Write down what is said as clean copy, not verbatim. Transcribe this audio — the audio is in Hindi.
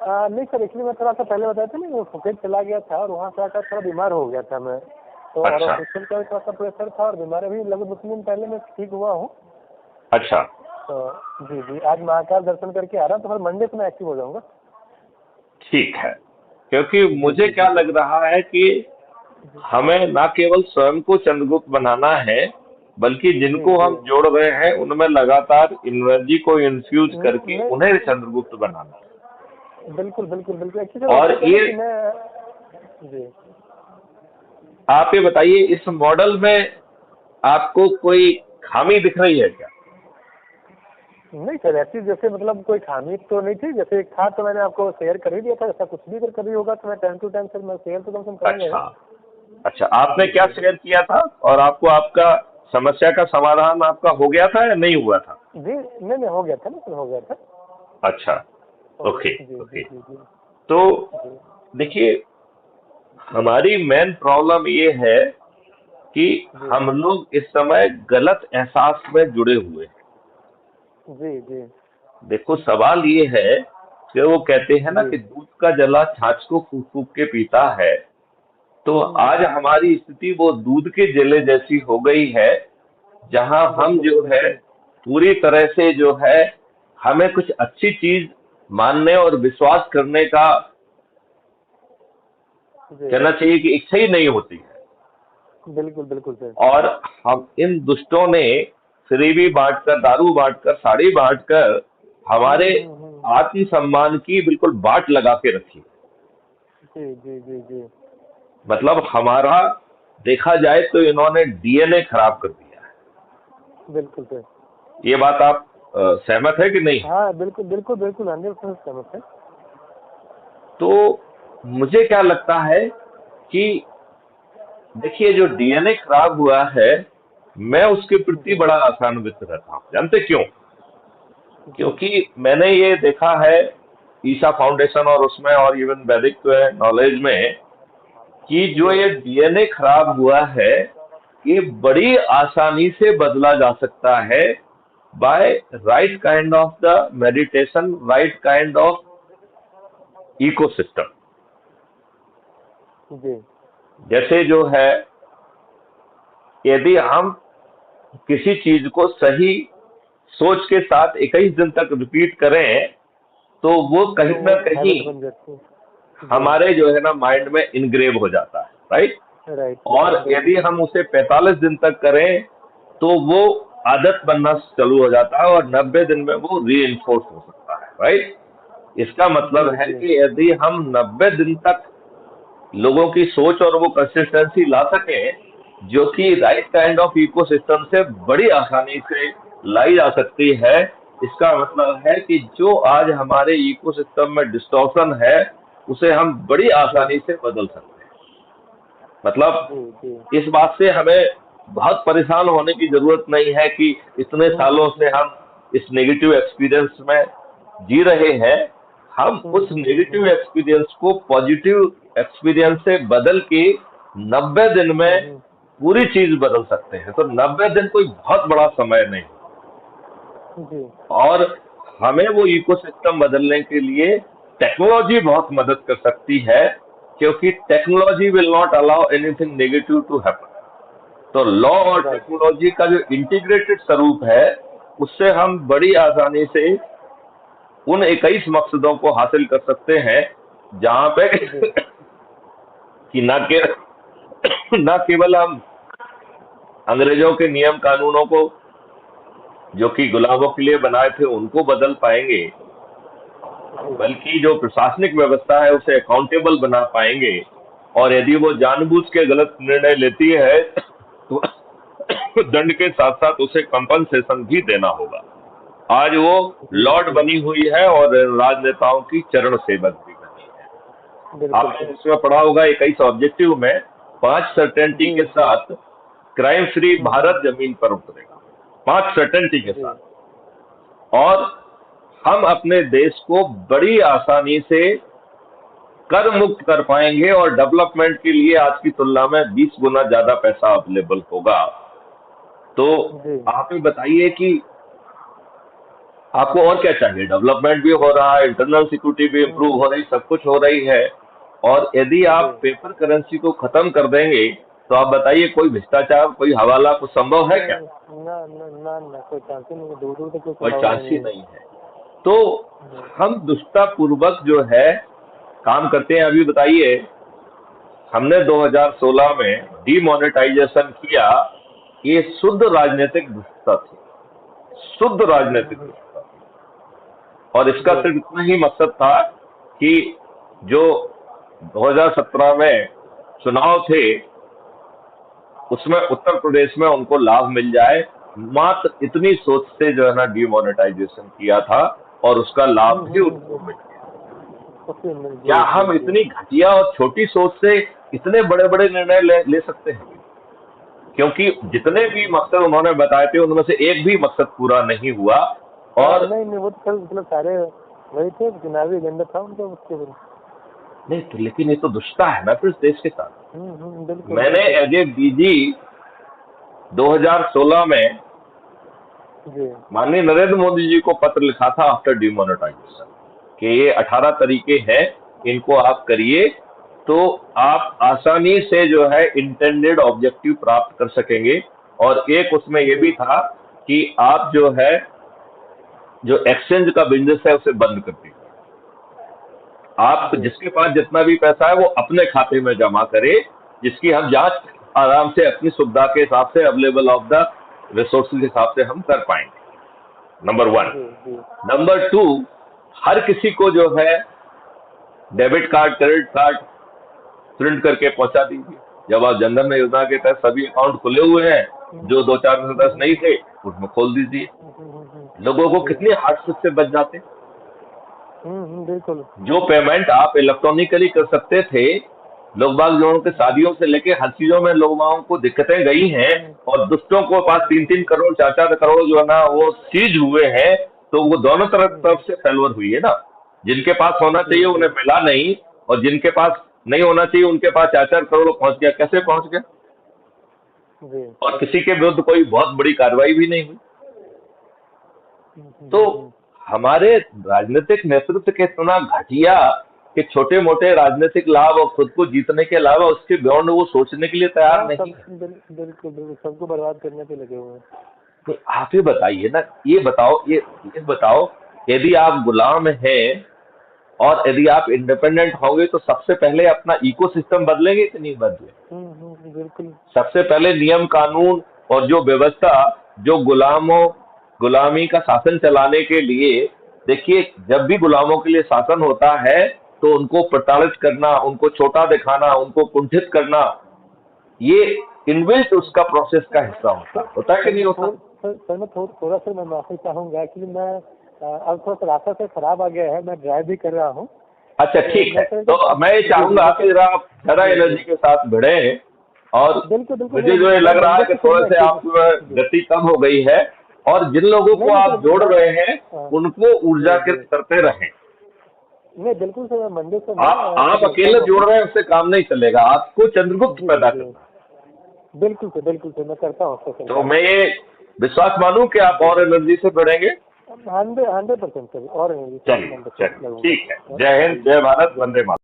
नहीं सर, एक्चुअली मैं थोड़ा सा पहले बताया था ना, वो फुकेट चला गया था और वहाँ से आकर थोड़ा बीमार हो गया था मैं, तो और अच्छा ऑपरेशन का भी थोड़ा सा प्रेशर था और बीमार अभी लगभग 2-3 दिन पहले मैं ठीक हुआ हूँ। अच्छा। तो जी जी, आज महाकाल दर्शन करके आ रहा हूँ, तो फिर मंडे से मैं एक्टिव हो जाऊँगा। ठीक है, क्योंकि जी मुझे जी क्या जी लग रहा है कि हमें ना केवल स्वयं को चंद्रगुप्त बनाना है, बल्कि जी जिनको जी। हम जोड़ रहे हैं उनमें लगातार एनर्जी को इन्फ्यूज करके नहीं, उन्हें चंद्रगुप्त बनाना बिल्कुल बिल्कुल बिल्कुल, एक्चुअली है। सर और होता क्या है ना ये कि मैं जी। आप ये बताइए, इस मॉडल में आपको कोई खामी दिख रही है क्या? नहीं सर, ऐसी जैसे मतलब कोई खामी तो नहीं थी, जैसे एक था तो मैंने आपको शेयर कर ही दिया था, ऐसा कुछ भी अगर कभी होगा तो मैं टाइम टू टाइम सर मैं शेयर तो कम से कम करूँगा अच्छा। ही। अच्छा, आपने जी क्या जी शेयर किया था और आपको आपका समस्या का समाधान आपका हो गया था या नहीं हुआ था? जी, नहीं नहीं, हो गया था ना सर, हो गया था। अच्छा। हो गया, ओके। जी जी ओके। जी जी तो जी देखिए, हमारी मेन प्रॉब्लम ये है कि जी हम लोग इस समय गलत एहसास में जुड़े हुए हैं। जी जी देखो, सवाल ये है कि वो कहते हैं ना जी। कि दूध का जला छाछ को फूक फूक के पीता है। तो आज हमारी स्थिति वो दूध के जले जैसी हो गई है, जहां हम बिल्कुल जो है बिल्कुल। पूरी तरह से जो है हमें कुछ अच्छी चीज मानने और विश्वास करने का जी, कहना चाहिए कि इच्छा ही नहीं होती है। बिल्कुल बिल्कुल सर। और हम इन दुष्टों ने फ्रीबी बांटकर, दारू बांटकर, साड़ी बांटकर हमारे हम्म। आत्मसम्मान की बिल्कुल बाट लगा के रखी है। जी जी जी जी। मतलब हमारा देखा जाए तो इन्होंने डीएनए खराब कर दिया है। बिल्कुल सर। ये बात आप सहमत है कि नहीं है? हाँ बिल्कुल बिल्कुल बिल्कुल, 100% सहमत है। तो मुझे क्या लगता है कि देखिए, जो डीएनए खराब हुआ है, मैं उसके प्रति जी बड़ा आशान्वित रहता हूँ। जानते क्यों? जी क्योंकि मैंने ये देखा है ईशा फाउंडेशन और उसमें और इवन वैदिक नॉलेज में कि जो जी ये डीएनए खराब हुआ है, ये बड़ी आसानी से बदला जा सकता है by right kind of the meditation, right kind of ecosystem. जी जैसे जो है, यदि हम किसी चीज को सही सोच के साथ 21 दिन तक रिपीट करें, तो वो तो कहीं वो ना एक कहीं हैबिट बन जाती है। जी। हमारे जो है ना माइंड में इनग्रेव हो जाता है, राइट। राइट और राइट, यदि बिल्कुल। हम उसे 45 दिन तक करें, तो वो आदत बनना चालू हो जाता है और 90 दिन में वो री इन्फोर्स हो सकता है, राइट। इसका जी मतलब है जी कि यदि हम 90 दिन तक लोगों की सोच और वो कंसिस्टेंसी ला सकें, जो कि राइट काइंड ऑफ इकोसिस्टम से बड़ी आसानी से लाई जा सकती है, इसका मतलब है कि जो आज हमारे इकोसिस्टम में डिस्टॉर्शन है, उसे हम बड़ी जी आसानी से बदल सकते हैं। मतलब जी जी। इस बात से हमें बहुत परेशान होने की जरूरत नहीं है कि इतने सालों से हम्म। हम इस नेगेटिव एक्सपीरियंस में जी रहे हैं। हम उस नेगेटिव एक्सपीरियंस को पॉजिटिव एक्सपीरियंस से बदल के 90 दिन में हम्म। पूरी चीज बदल सकते हैं। तो 90 दिन कोई बहुत बड़ा समय नहीं। जी और हमें वो इकोसिस्टम बदलने के लिए टेक्नोलॉजी बहुत मदद कर सकती है, क्योंकि technology will not allow anything negative to happen. तो लॉ और राइट। टेक्नोलॉजी का जो इंटीग्रेटेड स्वरूप है, उससे हम बड़ी आसानी से उन 21 मकसदों को हासिल कर सकते हैं, जहां पे जी कि न केवल हम अंग्रेजों के नियम कानूनों को, जो कि गुलामों के लिए बनाए थे, उनको बदल पाएंगे, बल्कि जो प्रशासनिक व्यवस्था है उसे अकाउंटेबल बना पाएंगे। और यदि वो जानबूझ के गलत निर्णय लेती है, तो दंड के साथ साथ उसे कंपनसेशन भी देना होगा। आज वो जी लॉर्ड जी। बनी हुई है और राजनेताओं की चरण सेवक भी बनी है। बिल्कुल आपने सर। उसमें पढ़ा होगा 21 ऑब्जेक्टिव में 5 सर्टेनिटी जी के जी। साथ क्राइम फ्री भारत जमीन पर उतरेगा। 5 सर्टेनिटी के जी साथ। और हम अपने देश को बड़ी आसानी से कर मुक्त कर पाएंगे और डेवलपमेंट के लिए आज की तुलना में 20 गुना ज्यादा पैसा अवेलेबल होगा। तो जी आप ही बताइए कि आपको और क्या चाहिए? डेवलपमेंट भी हो रहा है, इंटरनल सिक्योरिटी भी इम्प्रूव हो रही, सब कुछ हो रही है। और यदि आप जी पेपर करेंसी को खत्म कर देंगे तो आप बताइए कोई भ्रष्टाचार, कोई हवाला कुछ संभव है क्या? ना ना ना ना, कोई चांस ही नहीं है, दूर दूर तक कोई कोई संभावना चांस ही नहीं है। नहीं है। तो हम दुष्टापूर्वक जो है काम करते हैं। अभी बताइए, हमने 2016 में डीमोनेटाइजेशन किया, ये शुद्ध राजनीतिक दुष्टता थी, शुद्ध राजनीतिक दुष्टता थी। और इसका जी सिर्फ इतना ही मकसद था कि जो 2017 में चुनाव थे उसमें उत्तर प्रदेश में उनको लाभ मिल जाए, मात्र इतनी सोच से जो है ना डीमोनेटाइजेशन किया था, और उसका लाभ भी उनको मिल गया। क्या जी हम जी जी। इतनी घटिया और छोटी सोच से इतने बड़े बड़े निर्णय ले सकते हैं? क्योंकि जितने भी मकसद उन्होंने बताए थे उनमें से एक भी मकसद पूरा नहीं हुआ। और नहीं नहीं, वो तो सर मतलब सारे वही थे, चुनावी एजेंडा था उनका उसके बाद। नहीं तो, लेकिन ये तो दुष्टता है ना फिर इस देश के साथ। बिल्कुल मैंने बिल्कुल। एज ए डीजी 2016 में जी माननीय नरेंद्र मोदी जी को पत्र लिखा था आफ्टर डिमोनेटाइजेशन कि ये 18 तरीके हैं, इनको आप करिए तो आप आसानी से जो है इंटेंडेड ऑब्जेक्टिव प्राप्त कर सकेंगे। और एक उसमें ये भी जी था कि आप जो है जो एक्सचेंज का बिजनेस है उसे बंद कर दीजिए। आप जी जिसके पास जितना भी पैसा है वो अपने खाते में जमा करे, जिसकी हम जांच आराम से अपनी सुविधा के हिसाब से, अवेलेबल ऑफ द रिसोर्सेज के हिसाब से हम कर पाएंगे। नंबर 1। जी जी नंबर 2, हर किसी को जो है debit card, credit card print करके पहुंचा दीजिए। जब आप जनधन योजना के तहत सभी अकाउंट खुले हुए हैं, जो 2-4 में से 10 नहीं थे उसमें खोल दीजिए। लोगों को जी। कितनी हार्डशिप से बच जाते। बिल्कुल। जो पेमेंट आप इलेक्ट्रॉनिकली कर सकते थे, लोग बाग जो उनके शादियों से लेके हर चीजों में लोगों को दिक्कतें गई हैं, और दुष्टों को पास 3-3 करोड़ 4-4 करोड़ जो है ना वो सीज हुए हैं, तो वो दोनों तरफ से फेलवर हुई है ना। जिनके पास होना जी चाहिए जी उन्हें मिला नहीं, और जिनके पास नहीं होना चाहिए उनके पास 4-4 करोड़ पहुंच गया। कैसे पहुंच गया? जी। और किसी के विरुद्ध कोई बहुत बड़ी कार्रवाई भी नहीं हुई। तो हमारे राजनीतिक नेतृत्व के इतना घटिया कि छोटे मोटे राजनीतिक लाभ और खुद को जीतने के अलावा उसके बियॉन्ड वो सोचने के लिए तैयार हाँ सब नहीं है। बिल्कुल बिल्कुल सबको बर्बाद करने पे लगे हुए हैं। तो आप ही बताइए ना, ये बताओ, यदि आप गुलाम हैं और यदि आप इंडिपेंडेंट होंगे तो सबसे पहले अपना इकोसिस्टम बदलेंगे कि नहीं बदलेंगे? बिल्कुल। सबसे पहले नियम कानून और जो व्यवस्था, जो गुलामी का शासन चलाने के लिए, देखिए जब भी गुलामों के लिए शासन होता है तो उनको प्रताड़ित करना, उनको छोटा दिखाना, उनको कुंठित करना, ये इनबिल्ट उसका प्रोसेस का हिस्सा होता है कि नहीं होता? सर मैं थोड़ा सा मैं माफी चाहूंगा, एक्चुअली मैं अब थोड़ा सा रास्ता से खराब आ गया है, मैं ड्राइव भी कर रहा हूँ। अच्छा ठीक है, तो मैं ये चाहूंगा कि जरा आप ज्यादा एनर्जी के साथ भिड़े, और बिल्कुल बिल्कुल। मुझे जो ये लग रहा है कि थोड़े से आप गति कम हो गई है, और जिन लोगों को आप जोड़ रहे हैं उनको ऊर्जा करते रहें। नहीं बिल्कुल सर, मैं मंदिर से आप अकेले जोड़ रहे हैं उससे काम नहीं चलेगा, आपको चंद्रगुप्त पैदा करना है। बिल्कुल सर मैं करता हूँ। तो मैं ये विश्वास मानूं कि आप और एनर्जी से बढ़ेंगे। 100% सर, और चलिए ठीक है। जय हिंद, जय भारत, वंदे मातरम।